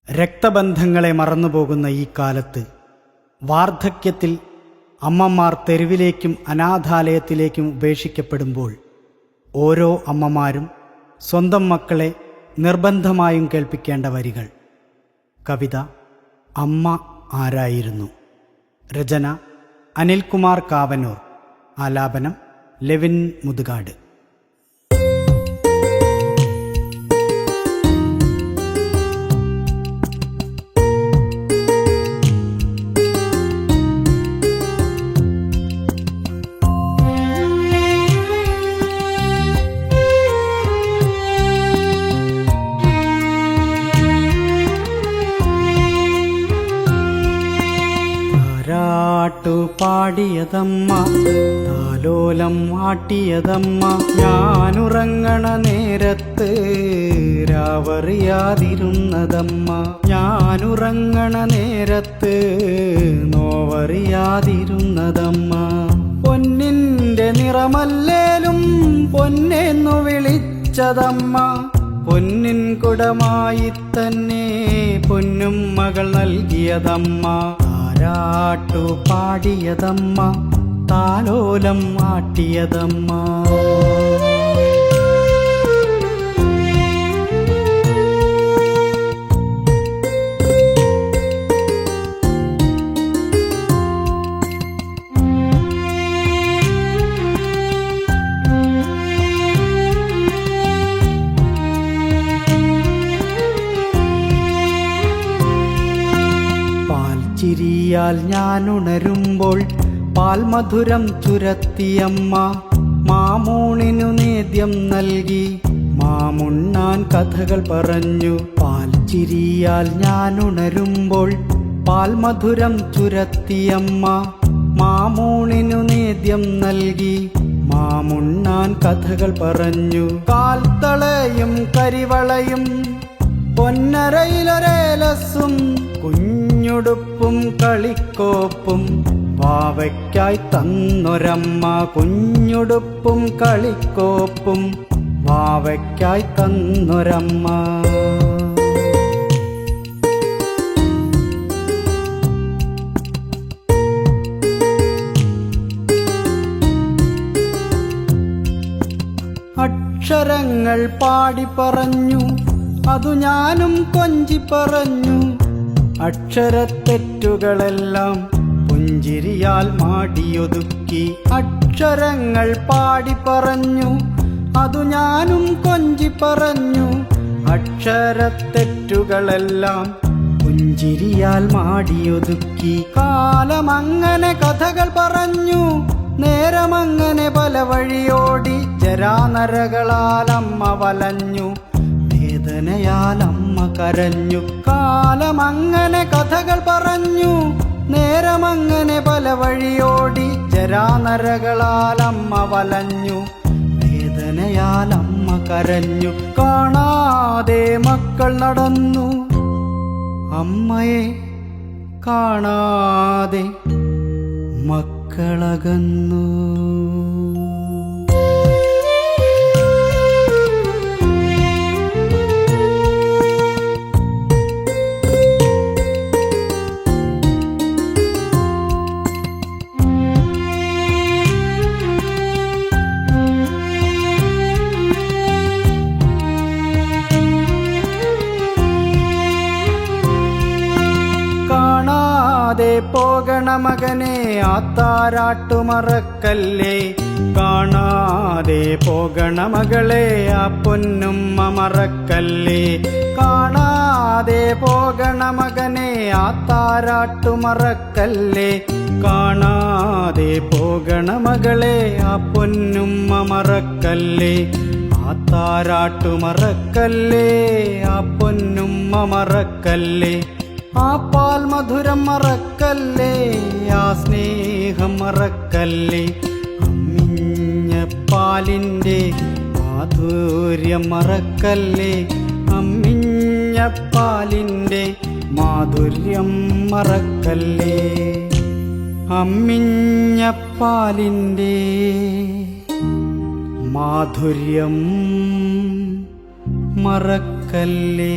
രക്തബന്ധങ്ങളെ മറന്നുപോകുന്ന ഈ കാലത്ത് വാർദ്ധക്യത്തിൽ അമ്മമാർ തെരുവിലേക്കും അനാഥാലയത്തിലേക്കും ഉപേക്ഷിക്കപ്പെടുമ്പോൾ ഓരോ അമ്മമാരും സ്വന്തം മക്കളെ നിർബന്ധമായും കേൾപ്പിക്കേണ്ട വരികൾ. കവിത അമ്മ ആരായിരുന്നു? രചന അനിൽകുമാർ കാവനൂർ. ആലാപനം ലെവിൻ മുതുകാട്. പാടിയതമ്മ, താലോലം ആട്ടിയതമ്മ, ഞാനുറങ്ങണ നേരത്ത് രാവറിയാതിരുന്നതമ്മ, ഞാനുറങ്ങണ നേരത്ത് നോവറിയാതിരുന്നതമ്മ. പൊന്നിൻ്റെ നിറമല്ലേലും പൊന്നെന്നു വിളിച്ചതമ്മ, പൊന്നിൻ കുടമായി തന്നെ പൊന്നും മകൾ നൽകിയതമ്മ. താരാട്ടു പാടിയതമ്മ, താലോലം ആട്ടിയതമ്മ. ചിരിയാൽ ഞാനുണരുമ്പോൾ പാൽമധുരം ചുരത്തിയമ്മ, മാമൂണിനു നേദ്യം നൽകി മാമുണ്ണാൻ കഥകൾ പറഞ്ഞു. പാൽച്ചിരിയാൽ ഞാനുണരുമ്പോൾ പാൽമധുരം ചുരത്തിയമ്മ, മാമൂണിനു നേദ്യം നൽകി മാമുണ്ണാൻ കഥകൾ പറഞ്ഞു. കാൽത്തളയും കരിവളയും പൊന്നരയിലൊരേലസും കുഞ്ഞുടുപ്പും കളിക്കോപ്പും വാവയ്ക്കായി തന്നൊരമ്മ, കുഞ്ഞുടുപ്പും കളിക്കോപ്പും വാവയ്ക്കായി തന്നൊരമ്മ. അക്ഷരങ്ങൾ പാടി പറഞ്ഞു, അതു ഞാനും കൊഞ്ചി പറഞ്ഞു. അക്ഷരത്തെറ്റുകളെല്ലാം പുഞ്ചിരിയാൽ മാടിയൊതുക്കി. അക്ഷരങ്ങൾ പാടി പറഞ്ഞു, അതു ഞാനും കൊഞ്ചി പറഞ്ഞു. അക്ഷരത്തെറ്റുകളെല്ലാം പുഞ്ചിരിയാൽ മാടിയൊതുക്കി. കാലമങ്ങനെ കഥകൾ പറഞ്ഞു, നേരമങ്ങനെ പല വഴിയോടി. ജരാനരകളാൽ അമ്മ വലഞ്ഞു, വേദനയാൽ അമ്മ കരഞ്ഞു. കാലമങ്ങനെ കഥകൾ പറഞ്ഞു, നേരമങ്ങനെ പല വഴിയോടി. ജരാനരകളാൽ അമ്മ വലഞ്ഞു, വേദനയാൽ അമ്മ കരഞ്ഞു. കാണാതെ മക്കൾ നടന്നു, അമ്മയെ കാണാതെ മക്കളകന്നു. കാണാതെ പോകണ മകനെ ആത്താരാട്ടു മറക്കല്ലേ, കാണാതെ പോകണ മകളെ ആ പൊന്നുമ്മ മറക്കല്ലേ. കാണാതെ പോകണ മകനെ ആത്താരാട്ടു മറക്കല്ലേ, കാണാതെ പോകണ മകളെ ആ പൊന്നുമ്മ മറക്കല്ലേ. ആത്താരാട്ടു മറക്കല്ലേ, ആ പൊന്നുമ്മ മറക്കല്ലേ. ആ പാൽ മധുരം മറക്കല്ലേ, ആ സ്നേഹം മറക്കല്ലേ. അമ്മിഞ്ഞ പാലിൻ്റെ മാധുര്യം മറക്കല്ലേ, അമ്മിഞ്ഞ പാലിൻ്റെ മാധുര്യം മറക്കല്ലേ. അമ്മിഞ്ഞ പാലിൻ്റെ മാധുര്യം മറക്കല്ലേ.